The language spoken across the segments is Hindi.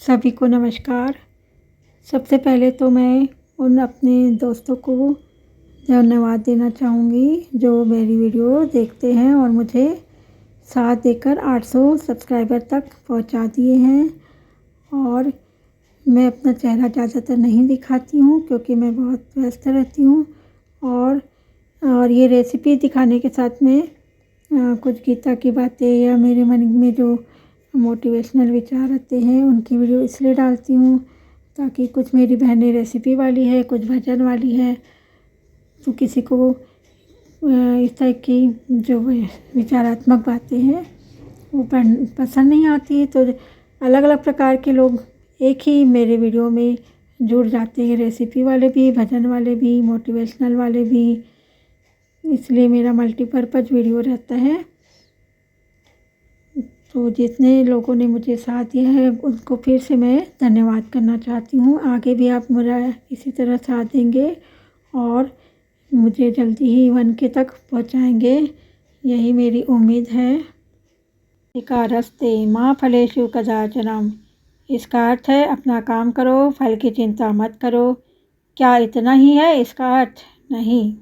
सभी को नमस्कार। सबसे पहले तो मैं उन अपने दोस्तों को धन्यवाद देना चाहूँगी जो मेरी वीडियो देखते हैं और मुझे साथ देकर 800 सब्सक्राइबर तक पहुंचा दिए हैं। और मैं अपना चेहरा ज़्यादातर नहीं दिखाती हूँ क्योंकि मैं बहुत व्यस्त रहती हूँ। और ये रेसिपी दिखाने के साथ में कुछ गीता की बातें या मेरे मन में जो मोटिवेशनल विचार आते हैं उनकी वीडियो इसलिए डालती हूँ ताकि कुछ मेरी बहनें रेसिपी वाली है, कुछ भजन वाली है, तो किसी को इस तरह की जो विचारात्मक बातें हैं वो पसंद नहीं आती, तो अलग अलग प्रकार के लोग एक ही मेरे वीडियो में जुड़ जाते हैं, रेसिपी वाले भी, भजन वाले भी, मोटिवेशनल वाले भी। इसलिए मेरा मल्टीपर्पज़ वीडियो रहता है। तो जितने लोगों ने मुझे साथ दिया है उनको फिर से मैं धन्यवाद करना चाहती हूँ। आगे भी आप मेरा इसी तरह साथ देंगे और मुझे जल्दी ही 1K तक पहुँचाएंगे, यही मेरी उम्मीद है। विकारस्ते माँ फलेषु कदाचनम, इसका अर्थ है अपना काम करो, फल की चिंता मत करो। क्या इतना ही है इसका अर्थ? नहीं,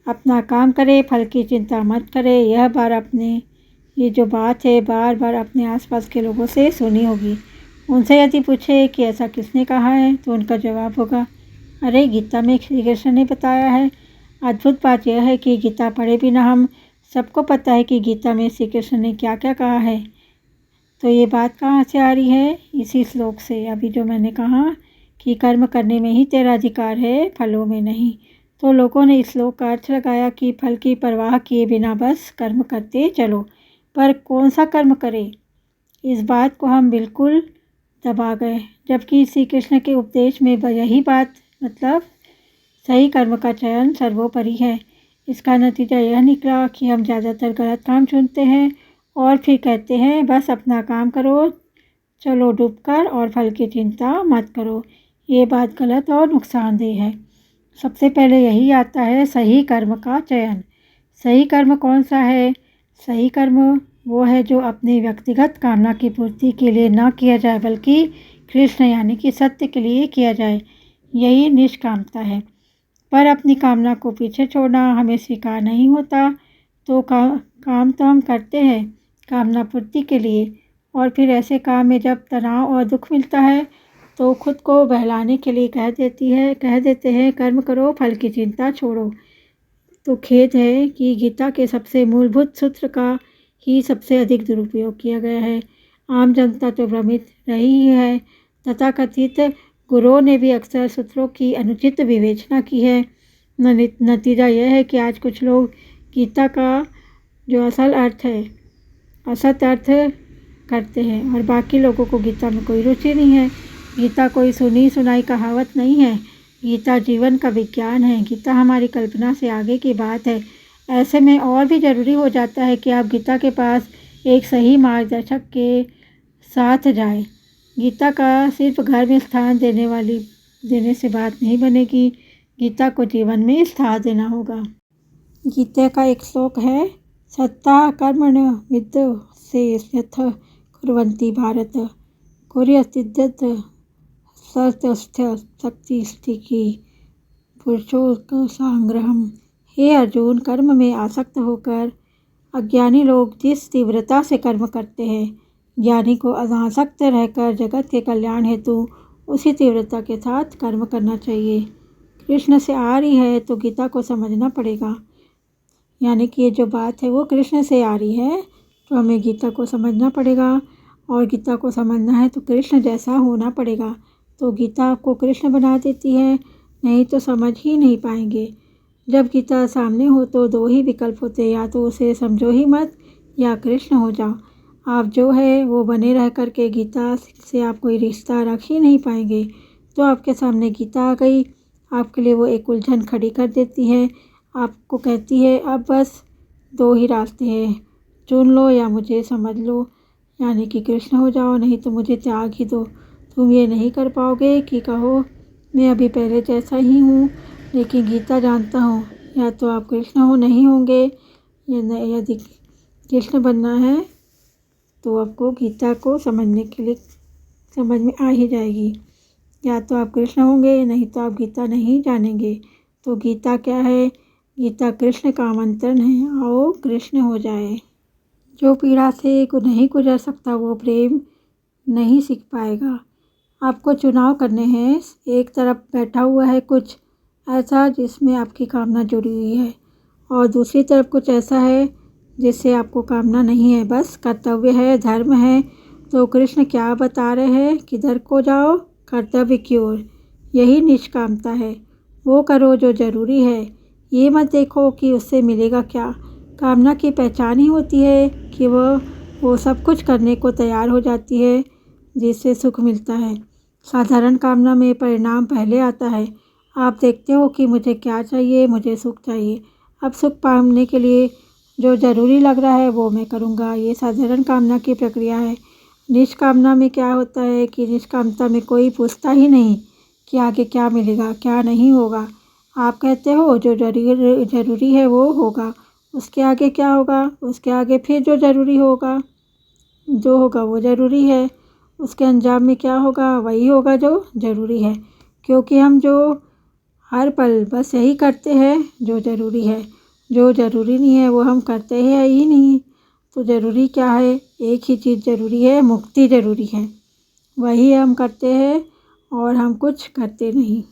अपना काम करे, फल की चिंता मत करे। यह बार अपने ये जो बात है बार बार अपने आसपास के लोगों से सुनी होगी। उनसे यदि पूछे कि ऐसा किसने कहा है तो उनका जवाब होगा, अरे गीता में श्री कृष्ण ने बताया है। अद्भुत बात यह है कि गीता पढ़े बिना हम सबको पता है कि गीता में श्री कृष्ण ने क्या क्या कहा है। तो ये बात कहाँ से आ रही है? इसी श्लोक से, अभी जो मैंने कहा कि कर्म करने में ही तेरा अधिकार है, फलों में नहीं। तो लोगों ने इस श्लोक का अर्थ लगाया कि फल की परवाह किए बिना बस कर्म करते चलो। पर कौन सा कर्म करें, इस बात को हम बिल्कुल दबा गए, जबकि श्री कृष्ण के उपदेश में यही बात, मतलब सही कर्म का चयन सर्वोपरि है। इसका नतीजा यह निकला कि हम ज़्यादातर गलत काम चुनते हैं और फिर कहते हैं बस अपना काम करो, चलो डूबकर, और फल की चिंता मत करो। ये बात गलत और नुकसानदेह है। सबसे पहले यही आता है सही कर्म का चयन। सही कर्म कौन सा है? सही कर्म वो है जो अपनी व्यक्तिगत कामना की पूर्ति के लिए ना किया जाए बल्कि कृष्ण यानी कि सत्य के लिए किया जाए, यही निष्कामता है। पर अपनी कामना को पीछे छोड़ना हमें स्वीकार नहीं होता, तो काम तो हम करते हैं कामना पूर्ति के लिए, और फिर ऐसे काम में जब तनाव और दुख मिलता है तो खुद को बहलाने के लिए कह देते हैं कर्म करो, फल की चिंता छोड़ो। तो खेद है कि गीता के सबसे मूलभूत सूत्र का ही सबसे अधिक दुरुपयोग किया गया है। आम जनता तो भ्रमित रही है, तथाकथित गुरुओं ने भी अक्सर सूत्रों की अनुचित विवेचना की है। नतीजा यह है कि आज कुछ लोग गीता का जो असल अर्थ है असत अर्थ करते हैं और बाकी लोगों को गीता में कोई रुचि नहीं है। गीता कोई सुनी सुनाई कहावत नहीं है, गीता जीवन का विज्ञान है। गीता हमारी कल्पना से आगे की बात है। ऐसे में और भी ज़रूरी हो जाता है कि आप गीता के पास एक सही मार्गदर्शक के साथ जाएं। गीता का सिर्फ घर में स्थान देने से बात नहीं बनेगी, गीता को जीवन में स्थान देना होगा। गीता का एक श्लोक है, सत्ता कर्मण विद्यसेयथ कुर्वन्ति भारत कुर्यातिद्यत् सत्यस्थ शक्ति स्थिति पुरुषों संग्रहम। हे अर्जुन, कर्म में आसक्त होकर अज्ञानी लोग जिस तीव्रता से कर्म करते हैं, ज्ञानी को अनासक्त रहकर जगत के कल्याण हेतु उसी तीव्रता के साथ कर्म करना चाहिए। कृष्ण से आ रही है तो गीता को समझना पड़ेगा, यानी कि ये जो बात है वो कृष्ण से आ रही है तो हमें गीता को समझना पड़ेगा, और गीता को समझना है तो कृष्ण जैसा होना पड़ेगा। तो गीता आपको कृष्ण बना देती है, नहीं तो समझ ही नहीं पाएंगे। जब गीता सामने हो तो दो ही विकल्प होते हैं, या तो उसे समझो ही मत या कृष्ण हो जाओ। आप जो है वो बने रह कर के गीता से आप कोई रिश्ता रख ही नहीं पाएंगे। तो आपके सामने गीता आ गई, आपके लिए वो एक उलझन खड़ी कर देती है, आपको कहती है अब बस दो ही रास्ते हैं, चुन लो या मुझे समझ लो, यानी कि कृष्ण हो जाओ, नहीं तो मुझे त्याग ही दो। तुम ये नहीं कर पाओगे कि कहो मैं अभी पहले जैसा ही हूँ, लेकिन गीता जानता हूँ या तो आप कृष्ण हो नहीं होंगे। यदि कृष्ण बनना है तो आपको गीता को समझने के लिए समझ में आ ही जाएगी। या तो आप कृष्ण होंगे, नहीं तो आप गीता नहीं जानेंगे। तो गीता क्या है? गीता कृष्ण का आमंत्रण है, आओ कृष्ण हो जाए। जो पीड़ा से नहीं गुजर सकता वो प्रेम नहीं सीख पाएगा। आपको चुनाव करने हैं। एक तरफ बैठा हुआ है कुछ ऐसा जिसमें आपकी कामना जुड़ी हुई है, और दूसरी तरफ कुछ ऐसा है जिससे आपको कामना नहीं है, बस कर्तव्य है, धर्म है। तो कृष्ण क्या बता रहे हैं? किधर को जाओ? कर्तव्य की ओर। यही निष्कामता है। वो करो जो ज़रूरी है। ये मत देखो कि उससे मिलेगा क्या। कामना की पहचान ही होती है कि वो सब कुछ करने को तैयार हो जाती है जिससे सुख मिलता है। साधारण कामना में परिणाम पहले आता है। आप देखते हो कि मुझे क्या चाहिए, मुझे सुख चाहिए। अब सुख पाने के लिए जो ज़रूरी लग रहा है वो मैं करूँगा। ये साधारण कामना की प्रक्रिया है। निष्कामना में क्या होता है कि निष्कामता में कोई पूछता ही नहीं कि आगे क्या मिलेगा, क्या नहीं होगा। आप कहते हो जो ज़रूरी है वो होगा, उसके आगे क्या होगा, उसके आगे फिर जो ज़रूरी होगा, जो होगा वो ज़रूरी है, उसके अंजाम में क्या होगा, वही होगा जो ज़रूरी है। क्योंकि हम जो हर पल बस यही करते हैं जो ज़रूरी है। जो ज़रूरी नहीं है वो हम करते हैं ही नहीं। तो ज़रूरी क्या है? एक ही चीज़ ज़रूरी है, मुक्ति ज़रूरी है। वही हम करते हैं और हम कुछ करते नहीं।